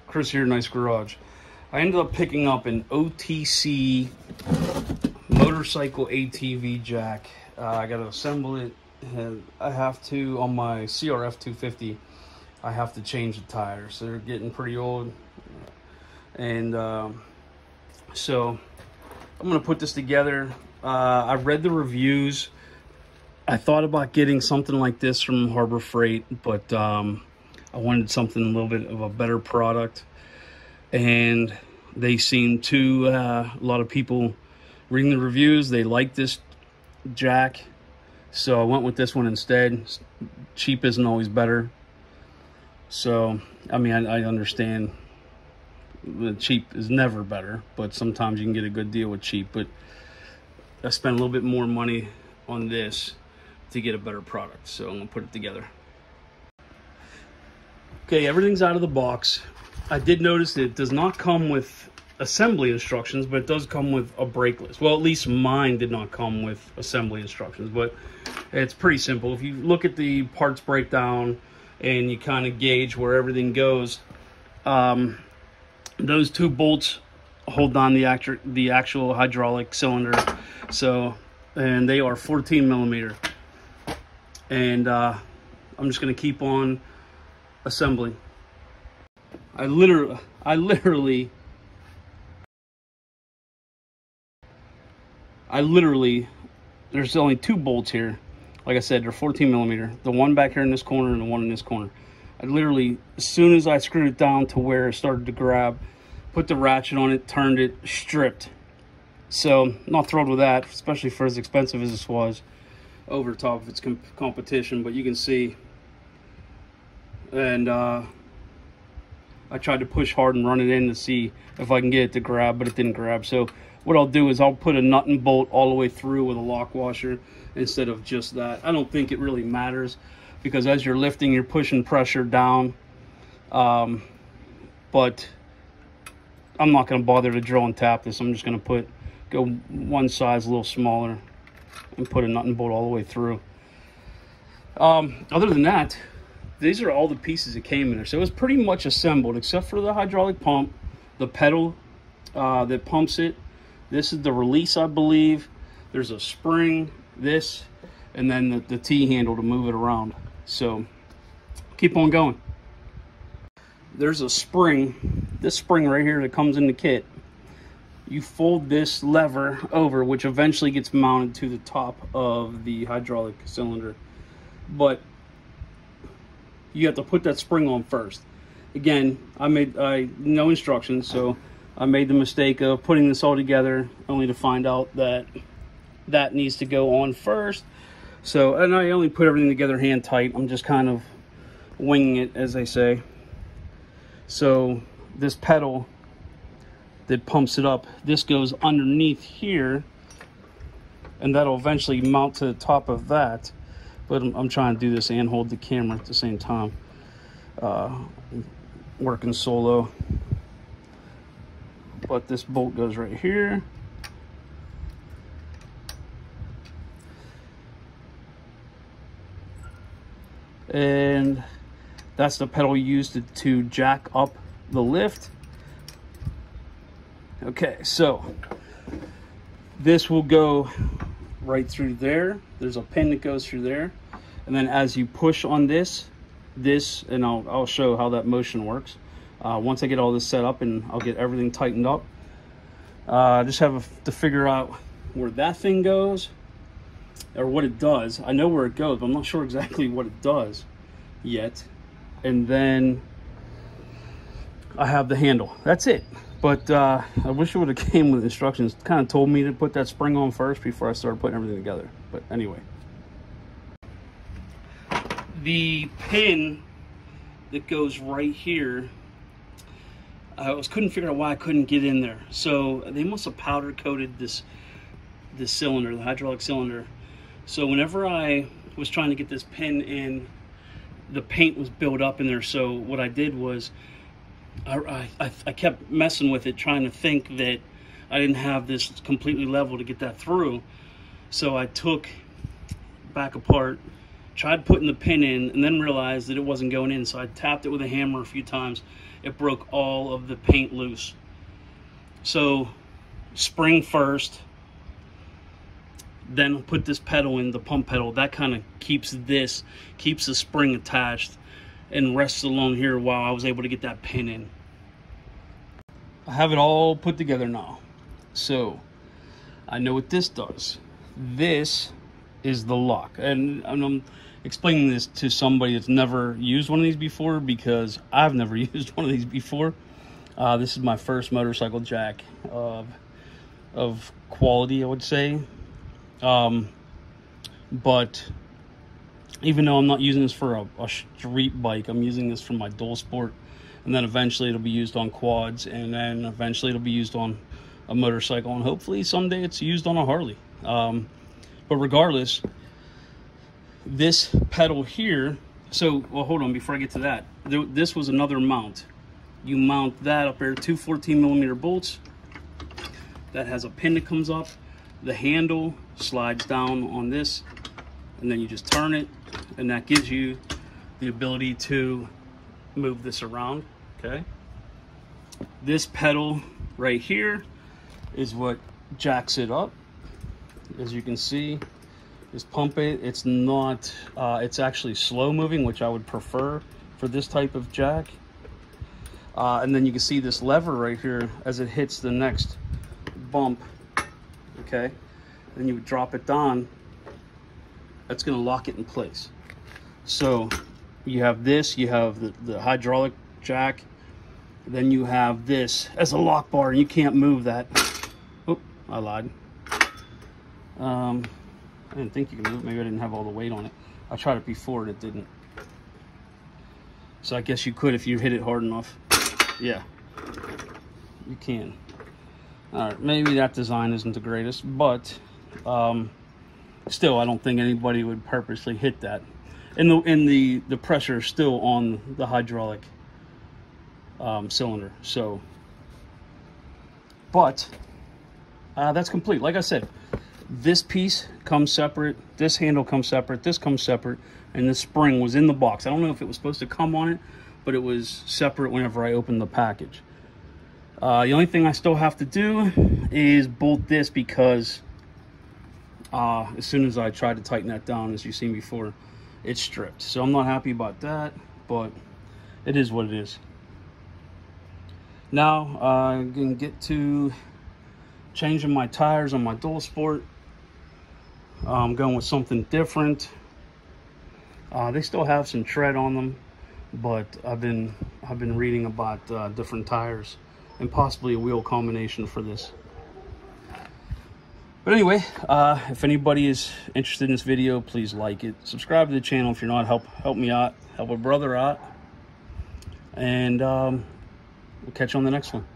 Chris here, Nice Garage. I ended up picking up an OTC Motorcycle ATV Jack. I got to assemble it. I have to, on my CRF 250, I have to change the tires. They're getting pretty old. And so I'm going to put this together. I read the reviews. I thought about getting something like this from Harbor Freight, but I wanted something a little bit of a better product. And they seem to, a lot of people reading the reviews, they like this jack. So I went with this one instead. Cheap isn't always better. So, I mean, I understand that cheap is never better, but sometimes you can get a good deal with cheap. But I spent a little bit more money on this to get a better product. So I'm gonna put it together. Okay, everything's out of the box. I did notice that it does not come with assembly instructions, but it does come with a brake list. Well, at least mine did not come with assembly instructions, but it's pretty simple. If you look at the parts breakdown and you kind of gauge where everything goes, those two bolts hold on the actual hydraulic cylinder. So, and they are 14 millimeter. And I'm just gonna keep on assembling. I literally, there's only two bolts here. Like I said, they're 14 millimeter. The one back here in this corner and the one in this corner. I literally, as soon as I screwed it down to where it started to grab, put the ratchet on it, turned it, stripped. So, I'm not thrilled with that, especially for as expensive as this was over top of its competition. But you can see, and I tried to push hard and run it in to see if I can get it to grab, but it didn't grab. So what I'll do is I'll put a nut and bolt all the way through with a lock washer instead of just that. I don't think it really matters, because as you're lifting, you're pushing pressure down. But I'm not going to bother to drill and tap this. I'm just going to go one size a little smaller and put a nut and bolt all the way through. Other than that, these are all the pieces that came in there. So it was pretty much assembled, except for the hydraulic pump, the pedal that pumps it. This is the release, I believe. There's a spring, this, and then the T-handle to move it around. So keep on going. There's a spring, this spring right here that comes in the kit. You fold this lever over, which eventually gets mounted to the top of the hydraulic cylinder. But you have to put that spring on first. Again, no instructions, so I made the mistake of putting this all together only to find out that that needs to go on first. So, and I only put everything together hand tight. I'm just kind of winging it, as they say. So this pedal that pumps it up, this goes underneath here, and that'll eventually mount to the top of that. But I'm trying to do this and hold the camera at the same time. Working solo. But this bolt goes right here. And that's the pedal used to jack up the lift. Okay, so this will go right through there. There's a pin that goes through there, and then as you push on this, and I'll show how that motion works once I get all this set up and I'll get everything tightened up. I just have to figure out where that thing goes, or what it does. I know where it goes, but I'm not sure exactly what it does yet. And then I have the handle. That's it. But I wish it would have came with instructions. It kind of told me to put that spring on first before I started putting everything together. But anyway. The pin that goes right here, I couldn't figure out why I couldn't get in there. So they must have powder coated this cylinder, the hydraulic cylinder. So whenever I was trying to get this pin in, the paint was built up in there. So what I did was I kept messing with it, trying to think that I didn't have this completely level to get that through. So I took back apart tried putting the pin in and then realized that it wasn't going in, so I tapped it with a hammer a few times. It broke all of the paint loose. So spring first, then put this pedal in, the pump pedal. That kind of keeps the spring attached and rests along here while I was able to get that pin in. I have it all put together now. So I know what this does. This is the lock. And I'm explaining this to somebody that's never used one of these before, because I've never used one of these before. This is my first motorcycle jack of quality, I would say. But even though I'm not using this for a street bike, I'm using this for my dual sport, and then eventually it'll be used on quads, and then eventually it'll be used on a motorcycle, and hopefully someday it's used on a Harley. But regardless, this pedal here, so, well, hold on, before I get to that, this was another mount. You mount that up there, two 14mm bolts. That has a pin that comes up. The handle slides down on this, and then you just turn it, and that gives you the ability to move this around, okay? This pedal right here is what jacks it up. As you can see, just pump it. It's not, it's actually slow moving, which I would prefer for this type of jack. And then you can see this lever right here as it hits the next bump, okay? Then you would drop it down. That's gonna lock it in place. So you have this, you have the hydraulic jack, then you have this as a lock bar, and you can't move that. Oh, I lied. I didn't think you could move it. Maybe I didn't have all the weight on it. I tried it before and it didn't. So I guess you could if you hit it hard enough. Yeah, you can. All right, maybe that design isn't the greatest, but still, I don't think anybody would purposely hit that. And the pressure is still on the hydraulic cylinder. So, but that's complete. Like I said, this piece comes separate, this handle comes separate, this comes separate, and this spring was in the box. I don't know if it was supposed to come on it, but it was separate whenever I opened the package. The only thing I still have to do is bolt this, because as soon as I tried to tighten that down, as you've seen before, it's stripped. So I'm not happy about that, but it is what it is. Now I can get to changing my tires on my dual sport. I'm going with something different. They still have some tread on them, but I've been reading about different tires and possibly a wheel combination for this. But anyway, if anybody is interested in this video, please like it, subscribe to the channel if you're not. Help me out, help a brother out, and we'll catch you on the next one.